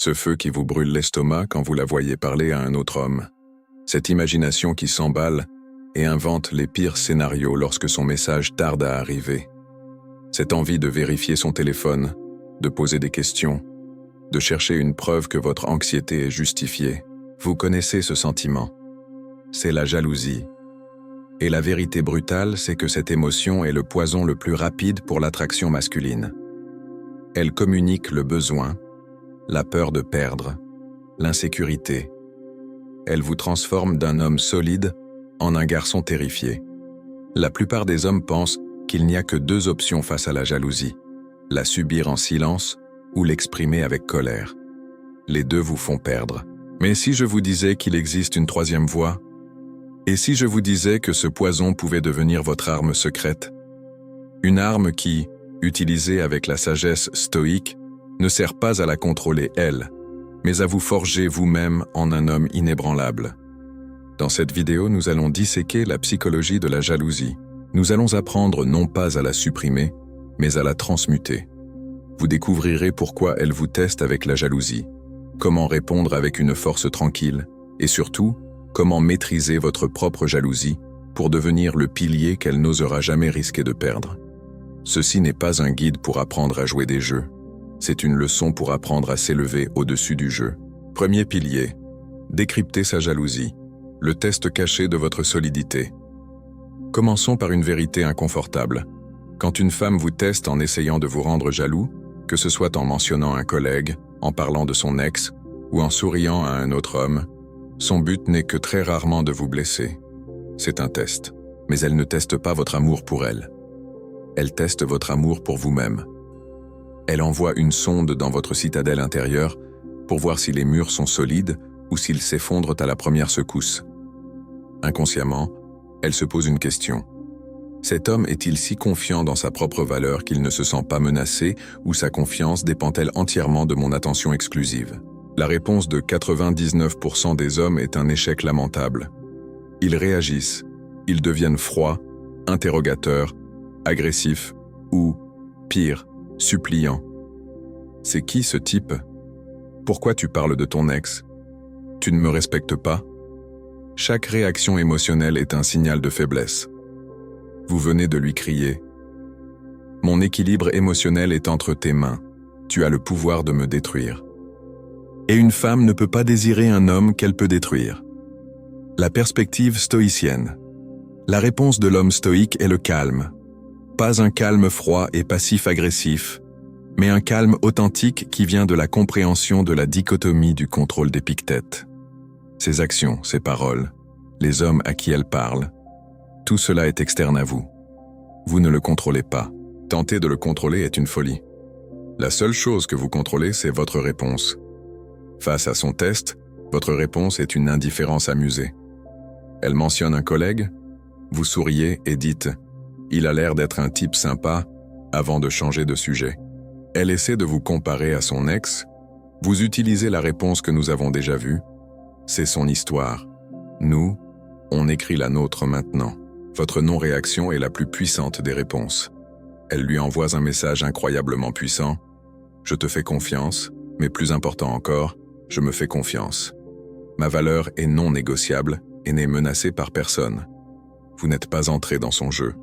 Ce feu qui vous brûle l'estomac quand vous la voyez parler à un autre homme. Cette imagination qui s'emballe et invente les pires scénarios lorsque son message tarde à arriver. Cette envie de vérifier son téléphone, de poser des questions, de chercher une preuve que votre anxiété est justifiée. Vous connaissez ce sentiment. C'est la jalousie. Et la vérité brutale, c'est que cette émotion est le poison le plus rapide pour l'attraction masculine. Elle communique le besoin, la peur de perdre, l'insécurité. Elle vous transforme d'un homme solide en un garçon terrifié. La plupart des hommes pensent qu'il n'y a que deux options face à la jalousie, la subir en silence ou l'exprimer avec colère. Les deux vous font perdre. Mais si je vous disais qu'il existe une troisième voie? Et si je vous disais que ce poison pouvait devenir votre arme secrète? Une arme qui, utilisée avec la sagesse stoïque, ne sert pas à la contrôler elle, mais à vous forger vous-même en un homme inébranlable. Dans cette vidéo, nous allons disséquer la psychologie de la jalousie. Nous allons apprendre non pas à la supprimer, mais à la transmuter. Vous découvrirez pourquoi elle vous teste avec la jalousie, comment répondre avec une force tranquille, et surtout, comment maîtriser votre propre jalousie pour devenir le pilier qu'elle n'osera jamais risquer de perdre. Ceci n'est pas un guide pour apprendre à jouer des jeux. C'est une leçon pour apprendre à s'élever au-dessus du jeu. Premier pilier, décrypter sa jalousie, le test caché de votre solidité. Commençons par une vérité inconfortable. Quand une femme vous teste en essayant de vous rendre jaloux, que ce soit en mentionnant un collègue, en parlant de son ex ou en souriant à un autre homme, son but n'est que très rarement de vous blesser. C'est un test, mais elle ne teste pas votre amour pour elle. Elle teste votre amour pour vous-même. Elle envoie une sonde dans votre citadelle intérieure pour voir si les murs sont solides ou s'ils s'effondrent à la première secousse. Inconsciemment, elle se pose une question. Cet homme est-il si confiant dans sa propre valeur qu'il ne se sent pas menacé ou sa confiance dépend-elle entièrement de mon attention exclusive? La réponse de 99% des hommes est un échec lamentable. Ils réagissent, ils deviennent froids, interrogateurs, agressifs ou, pire, suppliants. C'est qui ce type? Pourquoi tu parles de ton ex? Tu ne me respectes pas? Chaque réaction émotionnelle est un signal de faiblesse. Vous venez de lui crier « Mon équilibre émotionnel est entre tes mains. Tu as le pouvoir de me détruire. » Et une femme ne peut pas désirer un homme qu'elle peut détruire. La perspective stoïcienne. La réponse de l'homme stoïque est le calme. Pas un calme froid et passif-agressif, mais un calme authentique qui vient de la compréhension de la dichotomie du contrôle d'Épictète. Ses actions, ses paroles, les hommes à qui elle parle, tout cela est externe à vous. Vous ne le contrôlez pas. Tenter de le contrôler est une folie. La seule chose que vous contrôlez, c'est votre réponse. Face à son test, votre réponse est une indifférence amusée. Elle mentionne un collègue, vous souriez et dites « Il a l'air d'être un type sympa » avant de changer de sujet. Elle essaie de vous comparer à son ex, vous utilisez la réponse que nous avons déjà vue. C'est son histoire. Nous, on écrit la nôtre maintenant. Votre non-réaction est la plus puissante des réponses. Elle lui envoie un message incroyablement puissant. Je te fais confiance, mais plus important encore, je me fais confiance. Ma valeur est non négociable et n'est menacée par personne. Vous n'êtes pas entré dans son jeu.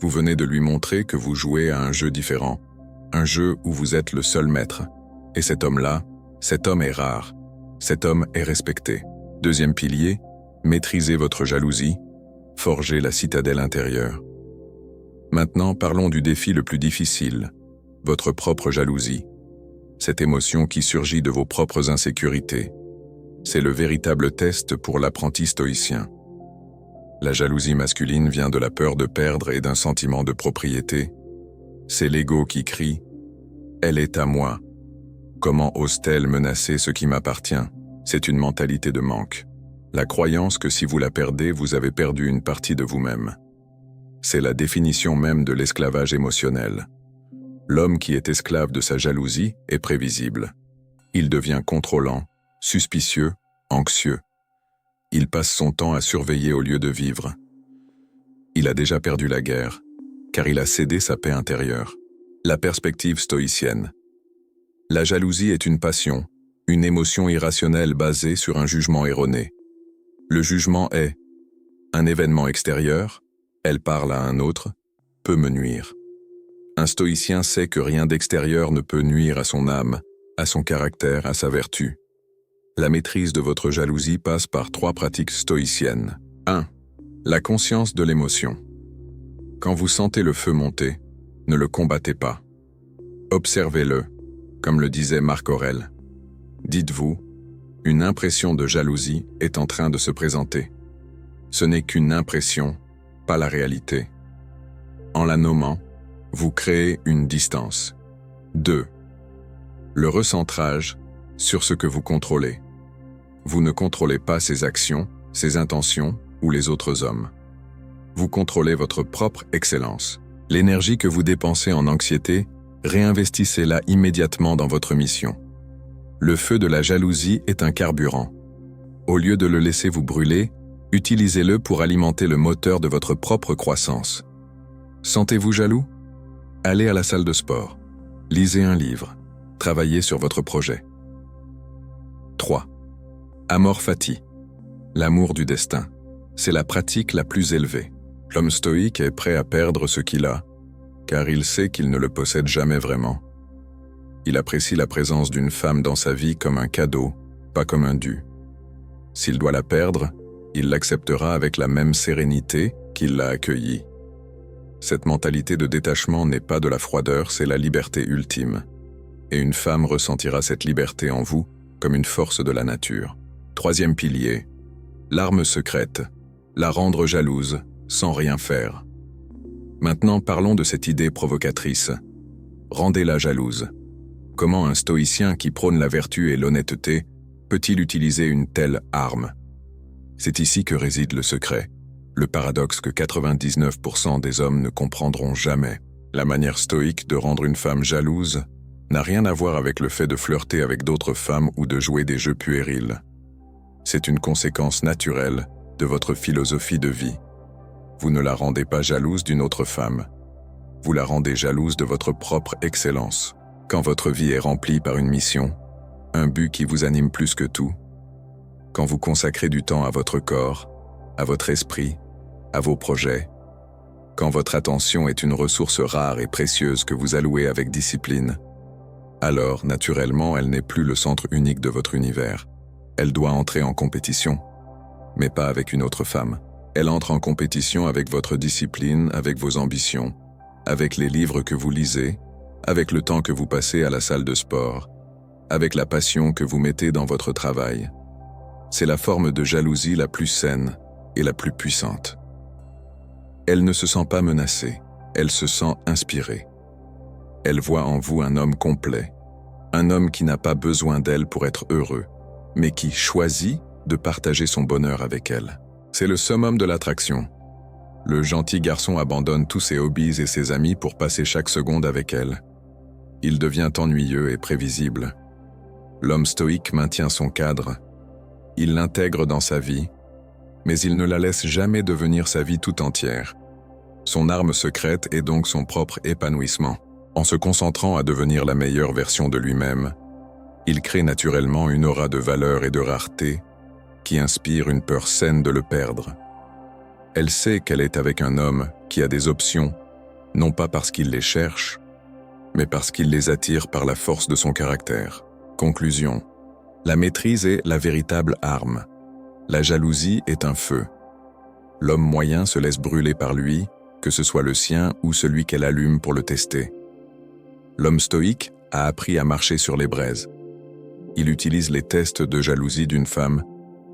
Vous venez de lui montrer que vous jouez à un jeu différent, un jeu où vous êtes le seul maître. Et cet homme-là, cet homme est rare. Cet homme est respecté. Deuxième pilier, maîtrisez votre jalousie, forgez la citadelle intérieure. Maintenant, parlons du défi le plus difficile, votre propre jalousie. Cette émotion qui surgit de vos propres insécurités. C'est le véritable test pour l'apprenti stoïcien. La jalousie masculine vient de la peur de perdre et d'un sentiment de propriété. C'est l'ego qui crie « Elle est à moi ». Comment ose-t-elle menacer ce qui m'appartient? C'est une mentalité de manque. La croyance que si vous la perdez, vous avez perdu une partie de vous-même. C'est la définition même de l'esclavage émotionnel. L'homme qui est esclave de sa jalousie est prévisible. Il devient contrôlant, suspicieux, anxieux. Il passe son temps à surveiller au lieu de vivre. Il a déjà perdu la guerre, car il a cédé sa paix intérieure. La perspective stoïcienne. La jalousie est une passion, une émotion irrationnelle basée sur un jugement erroné. Le jugement est un événement extérieur, elle parle à un autre, peut me nuire. Un stoïcien sait que rien d'extérieur ne peut nuire à son âme, à son caractère, à sa vertu. La maîtrise de votre jalousie passe par 3 pratiques stoïciennes. 1. La conscience de l'émotion. Quand vous sentez le feu monter, ne le combattez pas. Observez-le, comme le disait Marc Aurèle. Dites-vous, une impression de jalousie est en train de se présenter. Ce n'est qu'une impression, pas la réalité. En la nommant, vous créez une distance. 2. Le recentrage sur ce que vous contrôlez. Vous ne contrôlez pas ses actions, ses intentions ou les autres hommes. Vous contrôlez votre propre excellence. L'énergie que vous dépensez en anxiété, réinvestissez-la immédiatement dans votre mission. Le feu de la jalousie est un carburant. Au lieu de le laisser vous brûler, utilisez-le pour alimenter le moteur de votre propre croissance. Sentez-vous jaloux? Allez à la salle de sport. Lisez un livre. Travaillez sur votre projet. 3. Amor fati. L'amour du destin. C'est la pratique la plus élevée. L'homme stoïque est prêt à perdre ce qu'il a, car il sait qu'il ne le possède jamais vraiment. Il apprécie la présence d'une femme dans sa vie comme un cadeau, pas comme un dû. S'il doit la perdre, il l'acceptera avec la même sérénité qu'il l'a accueillie. Cette mentalité de détachement n'est pas de la froideur, c'est la liberté ultime. Et une femme ressentira cette liberté en vous comme une force de la nature. 3e pilier, l'arme secrète, la rendre jalouse sans rien faire. Maintenant parlons de cette idée provocatrice. Rendez-la jalouse. Comment un stoïcien qui prône la vertu et l'honnêteté peut-il utiliser une telle arme? C'est ici que réside le secret, le paradoxe que 99% des hommes ne comprendront jamais. La manière stoïque de rendre une femme jalouse n'a rien à voir avec le fait de flirter avec d'autres femmes ou de jouer des jeux puérils. C'est une conséquence naturelle de votre philosophie de vie. Vous ne la rendez pas jalouse d'une autre femme. Vous la rendez jalouse de votre propre excellence. Quand votre vie est remplie par une mission, un but qui vous anime plus que tout, quand vous consacrez du temps à votre corps, à votre esprit, à vos projets, quand votre attention est une ressource rare et précieuse que vous allouez avec discipline, alors, naturellement, elle n'est plus le centre unique de votre univers. Elle doit entrer en compétition, mais pas avec une autre femme. Elle entre en compétition avec votre discipline, avec vos ambitions, avec les livres que vous lisez, avec le temps que vous passez à la salle de sport, avec la passion que vous mettez dans votre travail. C'est la forme de jalousie la plus saine et la plus puissante. Elle ne se sent pas menacée, elle se sent inspirée. Elle voit en vous un homme complet, un homme qui n'a pas besoin d'elle pour être heureux, mais qui choisit de partager son bonheur avec elle. C'est le summum de l'attraction. Le gentil garçon abandonne tous ses hobbies et ses amis pour passer chaque seconde avec elle. Il devient ennuyeux et prévisible. L'homme stoïque maintient son cadre. Il l'intègre dans sa vie, mais il ne la laisse jamais devenir sa vie tout entière. Son arme secrète est donc son propre épanouissement. En se concentrant à devenir la meilleure version de lui-même, il crée naturellement une aura de valeur et de rareté qui inspire une peur saine de le perdre. Elle sait qu'elle est avec un homme qui a des options, non pas parce qu'il les cherche, mais parce qu'il les attire par la force de son caractère. Conclusion. La maîtrise est la véritable arme. La jalousie est un feu. L'homme moyen se laisse brûler par lui, que ce soit le sien ou celui qu'elle allume pour le tester. L'homme stoïque a appris à marcher sur les braises. Il utilise les tests de jalousie d'une femme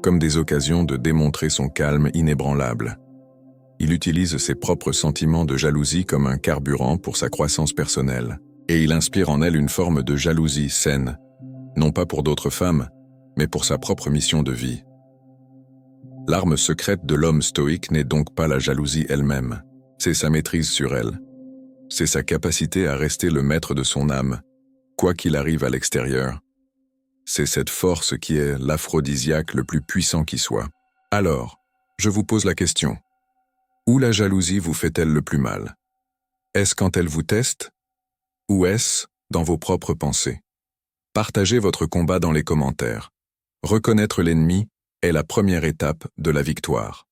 comme des occasions de démontrer son calme inébranlable. Il utilise ses propres sentiments de jalousie comme un carburant pour sa croissance personnelle. Et il inspire en elle une forme de jalousie saine, non pas pour d'autres femmes, mais pour sa propre mission de vie. L'arme secrète de l'homme stoïque n'est donc pas la jalousie elle-même, c'est sa maîtrise sur elle. C'est sa capacité à rester le maître de son âme, quoi qu'il arrive à l'extérieur. C'est cette force qui est l'aphrodisiaque le plus puissant qui soit. Alors, je vous pose la question. Où la jalousie vous fait-elle le plus mal? Est-ce quand elle vous teste? Ou est-ce dans vos propres pensées? Partagez votre combat dans les commentaires. Reconnaître l'ennemi est la première étape de la victoire.